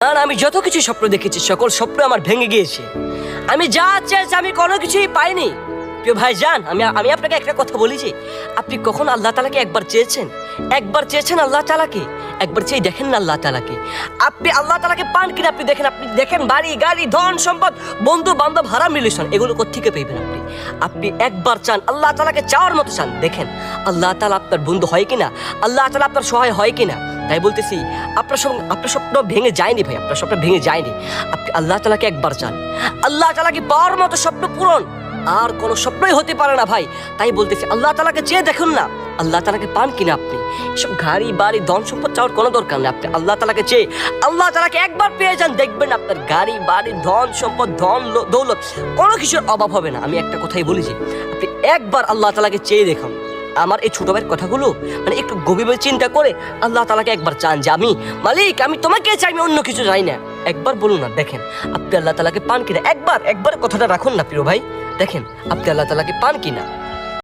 আর আমি যত কিছু স্বপ্ন দেখেছি সকল স্বপ্ন আমার ভেঙে গিয়েছে। আমি যা চেয়েছি আমি কোনো কিছুই পাইনি। প্রিয় ভাইজান, আমি আপনাকে একটা কথা বলেছি, আপনি কখন আল্লাহ তাআলাকে একবার চেয়েছেন আল্লাহ তাআলাকে? একবার চেয়ে দেখেন না আল্লাহ তাআলাকে। আপনি আল্লাহ তাআলাকে পান কিনা আপনি দেখেন বাড়ি গাড়ি ধন সম্পদ বন্ধু বান্ধব হারাম রিলেশন এগুলো কোত্থেকে পেবেন আপনি একবার চান আল্লাহ তাআলাকে চাওয়ার মতো চান, দেখেন আল্লাহ তাআলা আপনার বন্ধু হয় কিনা, আল্লাহ তাআলা আপনার সহায় হয় কিনা। তাই বলতেছি আপনার স্বপ্ন ভেঙে যায়নি ভাই, আপনার স্বপ্ন ভেঙে যায়নি। আপনি আল্লাহ তাআলাকে একবার চান, আল্লাহ তাআলাকে পাওয়ার মতো স্বপ্ন পূরণ আর কোনো স্বপ্নই হতে পারে না ভাই। তাই বলতেছি আল্লাহ তাআলাকে চেয়ে দেখুন না আল্লাহ তাআলাকে পান কিনা আপনি। এসব গাড়ি বাড়ি ধন সম্পদ চাওয়ার কোনো দরকার নেই। আপনি আল্লাহ তাআলাকে চেয়ে আল্লাহ তাআলাকে একবার পেয়ে যান, দেখবেন আপনার গাড়ি বাড়ি ধন সম্পদ দৌলত কোনো কিছুর অভাব হবে না। আমি একটা কথাই বলেছি, আপনি একবার আল্লাহ তাআলাকে চেয়ে দেখুন। আমার এই ছোট ভাইয়ের কথাগুলো মানে একটু গভীরভাবে চিন্তা করে আল্লাহ তাআলাকে একবার চান যে আমি মালিক আমি তোমাকে চাই, আমি অন্য কিছু চাই না। একবার বলুন না, দেখেন আপনি আল্লাহ তাআলাকে পান কিনা। একবার কথাটা রাখুন না প্রিয় ভাই, দেখেন আপনি আল্লাহ তাআলাকে পান কিনা।